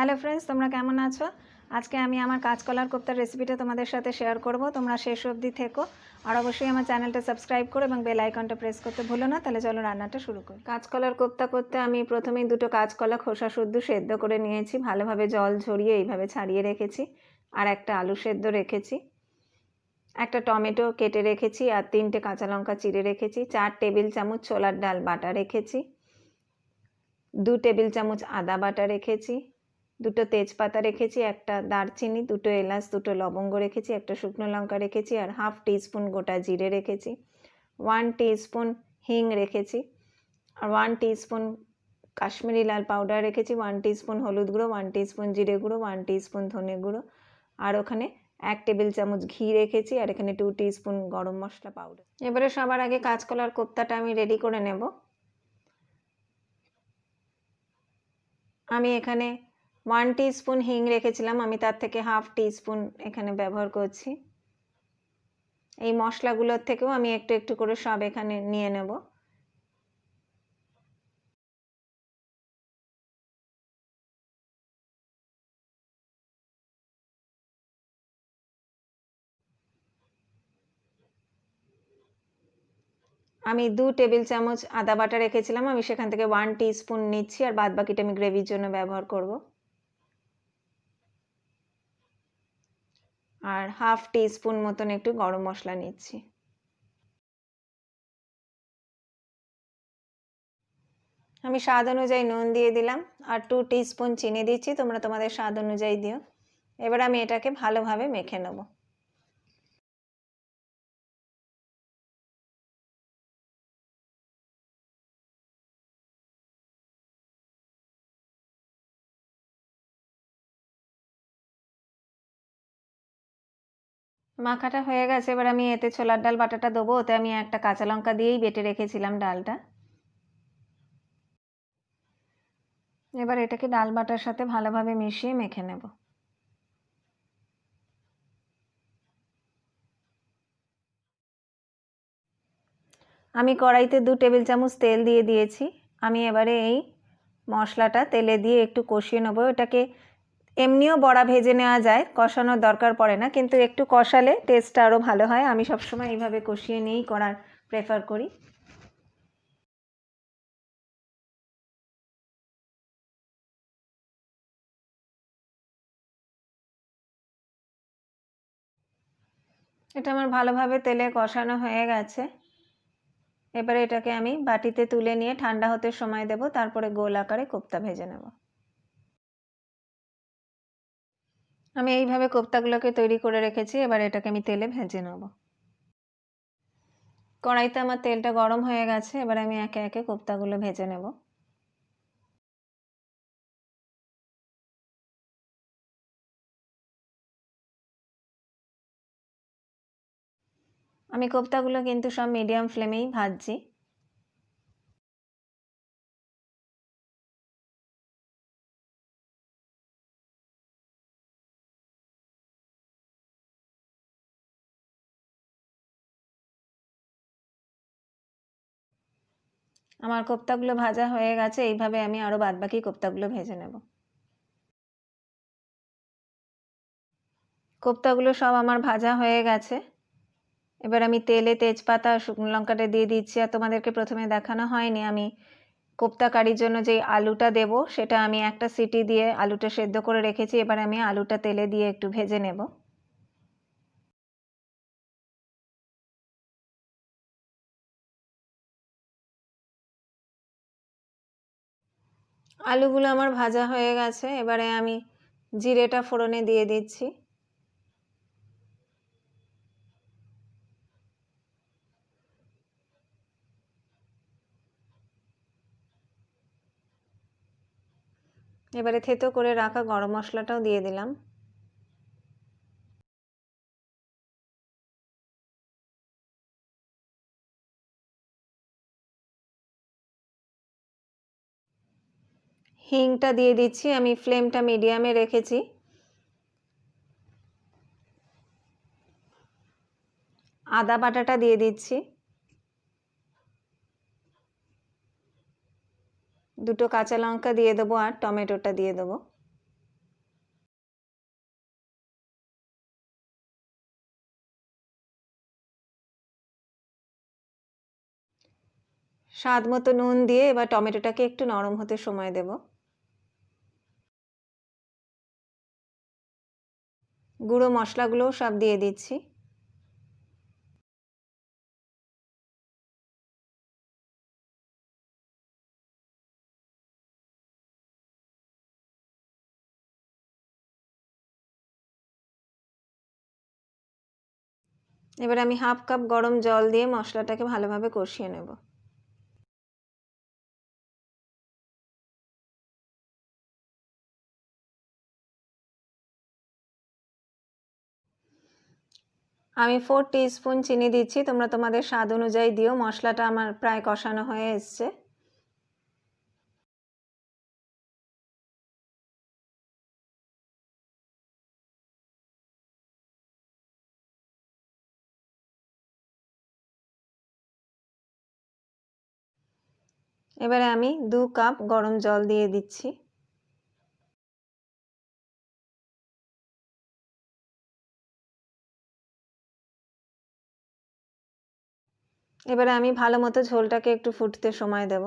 Hello friends, তোমরা কেমন আছো? আজকে আমি আমার কাঁচকলার কোপ্তার রেসিপিটা তোমাদের সাথে শেয়ার করব। তোমরা শেষ অবধি থেকো আর অবশ্যই আমার চ্যানেলটা সাবস্ক্রাইব করো এবং বেল আইকনটা প্রেস করতে ভুলো না। তাহলে চলো রান্নাটা শুরু করি। কাঁচকলার কোপ্তা করতে আমি প্রথমেই দুটো কাঁচকলা খোসা শুদ্ধ সেদ্ধ করে নিয়েছি, ভালোভাবে জল ঝরিয়ে এইভাবে ছাড়িয়ে রেখেছি। আর একটা আলু সেদ্ধ রেখেছি, একটা টমেটো কেটে রেখেছি, আর 3টে কাঁচা লঙ্কা চিড়ে রেখেছি। 4 টেবিল চামচ ছোলার ডাল বাটা রেখেছি, 2 টেবিল চামচ আদা বাটা রেখেছি, 2টো তেজপাতা রেখেছি, একটা দারচিনি, 2টো এলাচ, 2টো লবঙ্গ রেখেছি, একটা শুকনো লঙ্কা রেখেছি, আর হাফ টিস্পুন গোটা জিরে রেখেছি, 1 টিস্পুন হিং রেখেছি, আর 1 টিস্পুন কাশ্মীরি লাল পাউডার রেখেছি, 1 টিস্পুন হলুদ গুঁড়ো, 1 টিস্পুন জিরে গুঁড়ো, 1 টিস্পুন ধনে গুঁড়ো, আর ওখানে 1 টেবিল চামচ ঘি রেখেছি, আর এখানে 2 টিস্পুন গরম মশলা পাউডার। এবারে সবার আগে কাঁচকলার কোপ্তাটা আমি রেডি করে নেব। আমি এখানে 1 টিস্পুন হিং রেখেছিলাম, আমি তার থেকে হাফ টিস্পুন এখানে ব্যবহার করছি। এই মশলাগুলোর থেকেও আমি একটু একটু করে সব এখানে নিয়ে নেব। আমি 2 টেবিল চামচ আদা বাটা রেখেছিলাম, আমি সেখান থেকে 1 টিস্পুন নিচ্ছি, আর বাদ বাকিটা আমি গ্রেভির জন্য ব্যবহার করব। আর হাফ টিস্পুন মতন একটু গরম মশলা নিচ্ছি। আমি স্বাদ অনুযায়ী নুন দিয়ে দিলাম, আর 2 টিস্পুন চিনি দিচ্ছি, তোমরা তোমাদের স্বাদ অনুযায়ী দিও। এবার আমি এটাকে ভালোভাবে মেখে নেব। মাখাটা হয়ে গেছে, এবার আমি এতে ছোলার ডাল বাটাটা দেবো। ওতে আমি একটা কাঁচা লঙ্কা দিয়েই বেটে রেখেছিলাম ডালটা। এবার এটাকে ডাল বাটার সাথে ভালোভাবে মিশিয়ে মেখে নেব। আমি কড়াইতে 2 টেবিল চামচ তেল দিয়ে দিয়েছি। আমি এবারে এই মশলাটা তেলে দিয়ে একটু কষিয়ে নেব। এটাকে এমনিও বড়া ভেজে নেওয়া যায়, কষানোর দরকার পড়ে না, কিন্তু একটু কষালে টেস্টটা আরও ভালো হয়। আমি সবসময় এইভাবে কষিয়ে নিয়েই করার প্রেফার করি। এটা আমার ভালোভাবে তেলে কষানো হয়ে গেছে। এবারে এটাকে আমি বাটিতে তুলে নিয়ে ঠান্ডা হতে সময় দেব, তারপরে গোল আকারে কোপ্তা ভেজে নেব। আমি এইভাবে কোপ্তাগুলোকে তৈরি করে রেখেছি, এবার এটাকে আমি তেলে ভেজে নেব। কড়াইতে আমার তেলটা গরম হয়ে গেছে, এবার আমি একে একে কোপ্তাগুলো ভেজে নেব। আমি কোপ্তাগুলো কিন্তু সব মিডিয়াম ফ্লেমেই ভাজছি। আমার কোপ্তাগুলো ভাজা হয়ে গেছে, এইভাবে আমি আরও বাদবাকি কোপ্তাগুলো ভেজে নেব। কোপ্তাগুলো সব আমার ভাজা হয়ে গেছে। এবার আমি তেলে তেজপাতা আর শুকনো লঙ্কাটা দিয়ে দিচ্ছি। আর তোমাদেরকে প্রথমে দেখানো হয়নি, আমি কোপ্তা কারির জন্য যেই আলুটা দেব সেটা আমি একটা সিটি দিয়ে আলুটা সেদ্ধ করে রেখেছি। এবার আমি আলুটা তেলে দিয়ে একটু ভেজে নেব। আলুগুলো আমার ভাজা হয়ে গেছে, এবারে আমি জিরেটা ফোড়নে দিয়ে দিচ্ছি। এবারে থেতো করে রাখা গরম মশলাটাও দিয়ে দিলাম। হিংটা দিয়ে দিচ্ছি, আমি ফ্লেমটা মিডিয়ামে রেখেছি। আদা বাটাটা দিয়ে দিচ্ছি, 2টো কাঁচা লঙ্কা দিয়ে দেবো, আর টমেটোটা দিয়ে দেবো। স্বাদ মতো নুন দিয়ে এবার টমেটোটাকে একটু নরম হতে সময় দেব। গুঁড়ো মশলাগুলোও সব দিয়ে দিচ্ছি। এবার আমি হাফ কাপ গরম জল দিয়ে মশলাটাকে ভালোভাবে কষিয়ে নেব। আমি 4 টিস্পুন চিনি দিচ্ছি, তোমরা তোমাদের স্বাদ অনুযায়ী দিও। মশলাটা আমার প্রায় কষানো হয়ে এসছে। এবারে আমি 2 কাপ গরম জল দিয়ে দিচ্ছি। এবারে আমি ভালো মতো ঝোলটাকে একটু ফুটতে সময় দেব।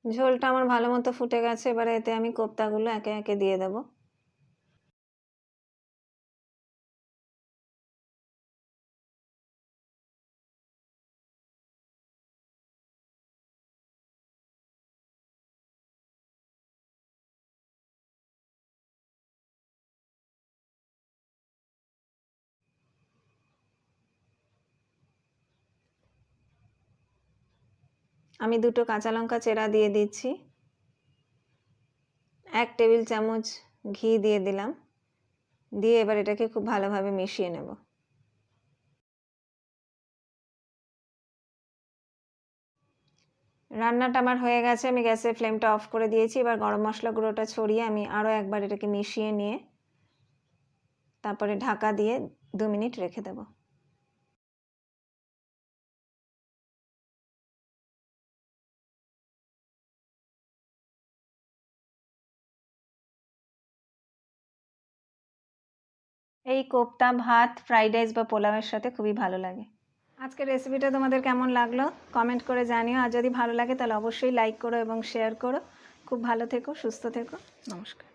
ঝোলটা আমার ভালো মতো ফুটে গেছে, এবারে এতে আমি কোপ্তাগুলো একে একে দিয়ে দেব। আমি 2টো কাঁচা লঙ্কা চেরা দিয়ে দিচ্ছি। 1 টেবিল চামচ ঘি দিয়ে দিলাম। দিয়ে এবার এটাকে খুব ভালোভাবে মিশিয়ে নেব। রান্নাটা আমার হয়ে গেছে, আমি গ্যাসের ফ্লেমটা অফ করে দিয়েছি। এবার গরম মশলা গুঁড়োটা ছড়িয়ে আমি আরও একবার এটাকে মিশিয়ে নিয়ে তারপরে ঢাকা দিয়ে 2 মিনিট রেখে দেব। এই কোপ্তা ভাত, ফ্রাইড রাইস বা পোলাওয়ের সাথে খুবই ভালো লাগে। আজকের রেসিপিটা তোমাদের কেমন লাগলো কমেন্ট করে জানিও। আর যদি ভালো লাগে তাহলে অবশ্যই লাইক করো এবং শেয়ার করো। খুব ভালো থেকো, সুস্থ থেকো। নমস্কার।